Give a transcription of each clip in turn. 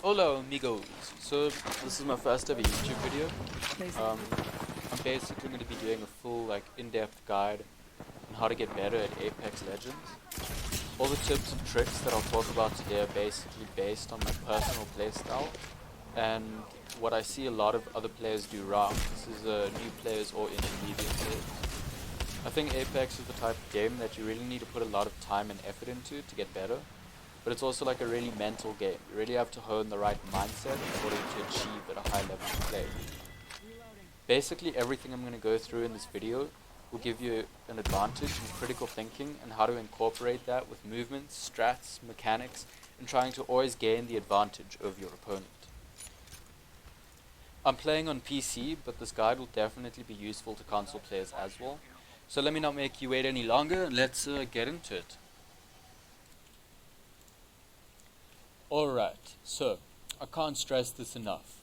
Hola amigos, so this is my first ever YouTube video. I'm basically going to be doing a full in-depth guide on how to get better at Apex Legends. All the tips and tricks that I'll talk about today are basically based on my personal playstyle and what I see a lot of other players do wrong. This is new players or intermediate players. I think Apex is the type of game that you really need to put a lot of time and effort into to get better. But it's also like a really mental game. You really have to hone the right mindset in order to achieve at a high level of play. Basically everything I'm going to go through in this video will give you an advantage in critical thinking and how to incorporate that with movements, strats, mechanics, and trying to always gain the advantage over your opponent. I'm playing on PC, but this guide will definitely be useful to console players as well. So let me not make you wait any longer, and let's get into it. Alright, so I can't stress this enough.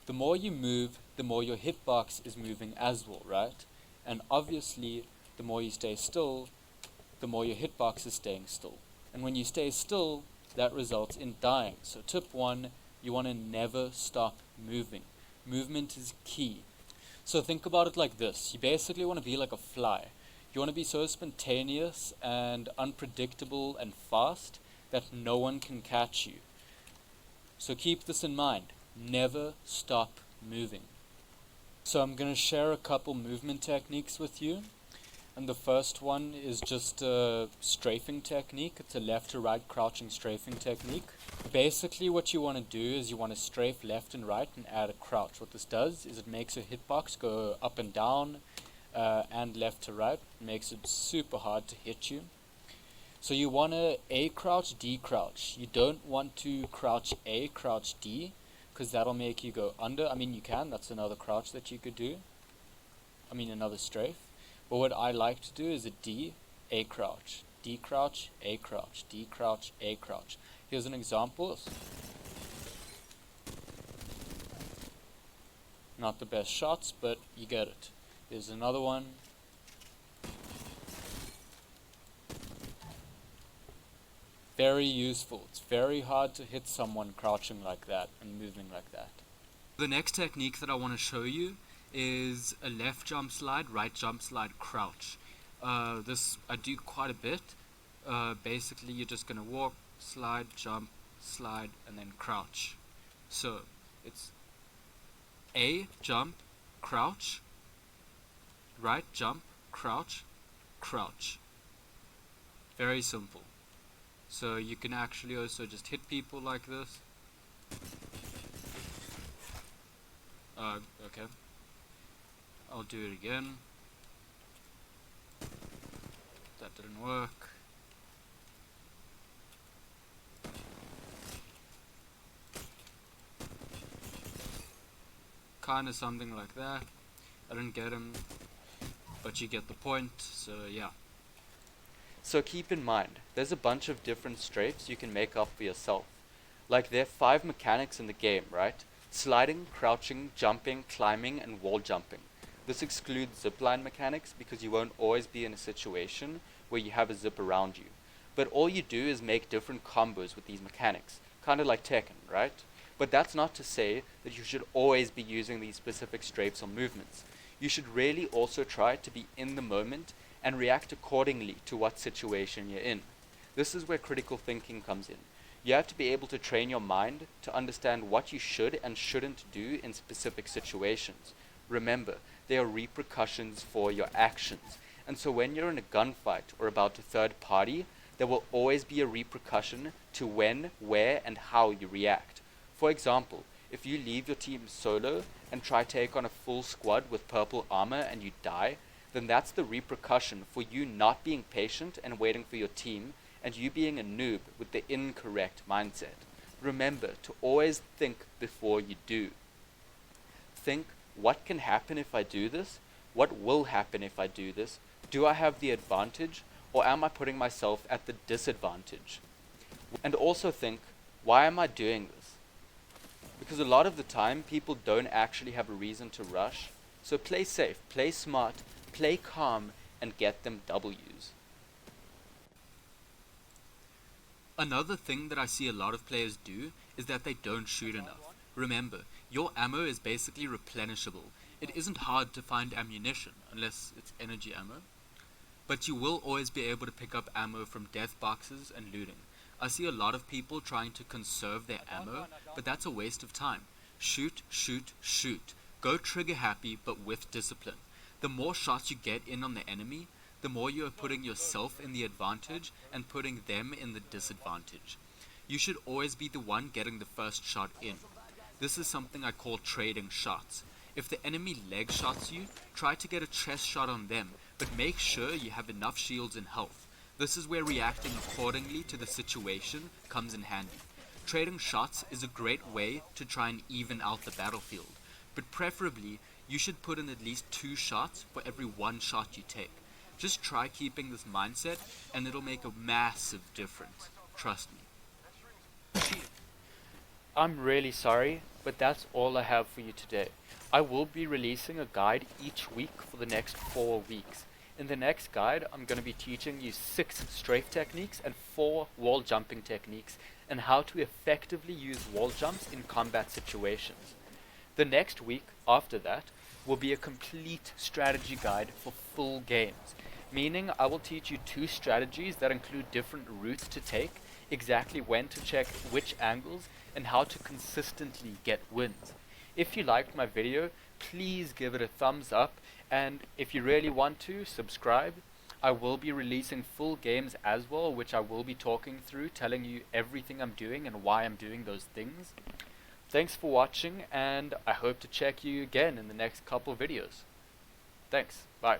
The more you move, the more your hitbox is moving as well, right? And obviously, the more you stay still, the more your hitbox is staying still. And when you stay still, that results in dying. So tip 1, you want to never stop moving. Movement is key. So think about it like this. You basically want to be like a fly. You want to be so spontaneous and unpredictable and fast that no one can catch you. So keep this in mind. Never stop moving. So I'm going to share a couple movement techniques with you. And the first one is just a strafing technique. It's a left to right crouching strafing technique. Basically what you want to do is you want to strafe left and right and add a crouch. What this does is it makes your hitbox go up and down and left to right. It makes it super hard to hit you. So you want to A crouch, D crouch. You don't want to crouch A, crouch D, because that'll make you go under. I mean, you can, that's another crouch that you could do. I mean, another strafe. But what I like to do is a D, A crouch, D crouch, A crouch, D crouch, A crouch. Here's an example. Not the best shots, but you get it. Here's another one. Very useful. It's very hard to hit someone crouching like that and moving like that. The next technique that I want to show you is a left jump slide, right jump slide, crouch. This I do quite a bit. Basically you're just going to walk, slide, jump, slide, and then crouch. So it's A, jump, crouch, right jump, crouch, crouch. Very simple. So you can actually also just hit people like this. Okay. I'll do it again. That didn't work. Kinda something like that. I didn't get him, but you get the point, so yeah. So keep in mind, there's a bunch of different strafes you can make up for yourself. Like there are 5 mechanics in the game, right? Sliding, crouching, jumping, climbing, and wall jumping. This excludes zipline mechanics because you won't always be in a situation where you have a zip around you. But all you do is make different combos with these mechanics, kind of like Tekken, right? But that's not to say that you should always be using these specific strafes or movements. You should really also try to be in the moment and react accordingly to what situation you're in. This is where critical thinking comes in. You have to be able to train your mind to understand what you should and shouldn't do in specific situations. Remember, there are repercussions for your actions. And so when you're in a gunfight or about a third party, there will always be a repercussion to when, where, and how you react. For example, if you leave your team solo and try take on a full squad with purple armor and you die, then that's the repercussion for you not being patient and waiting for your team, and you being a noob with the incorrect mindset. Remember to always think before you do. Think, what can happen if I do this? What will happen if I do this? Do I have the advantage, or am I putting myself at the disadvantage? And also think, why am I doing this? Because a lot of the time, people don't actually have a reason to rush. So play safe, play smart, play calm, and get them W's. Another thing that I see a lot of players do is that they don't shoot enough. Remember, your ammo is basically replenishable. It isn't hard to find ammunition, unless it's energy ammo. But you will always be able to pick up ammo from death boxes and looting. I see a lot of people trying to conserve their ammo, but that's a waste of time. Shoot, shoot, shoot. Go trigger happy, but with discipline. The more shots you get in on the enemy, the more you are putting yourself in the advantage and putting them in the disadvantage. You should always be the one getting the first shot in. This is something I call trading shots. If the enemy leg shots you, try to get a chest shot on them, but make sure you have enough shields and health. This is where reacting accordingly to the situation comes in handy. Trading shots is a great way to try and even out the battlefield, but preferably you should put in at least 2 shots for every 1 shot you take. Just try keeping this mindset and it'll make a massive difference. Trust me. I'm really sorry, but that's all I have for you today. I will be releasing a guide each week for the next 4 weeks. In the next guide, I'm going to be teaching you 6 strafe techniques and 4 wall jumping techniques and how to effectively use wall jumps in combat situations. The next week after that will be a complete strategy guide for full games, meaning I will teach you 2 strategies that include different routes to take, exactly when to check which angles, and how to consistently get wins. If you liked my video, please give it a thumbs up, and if you really want to, subscribe. I will be releasing full games as well, which I will be talking through, telling you everything I'm doing and why I'm doing those things. Thanks for watching, and I hope to check you again in the next couple videos. Thanks, bye.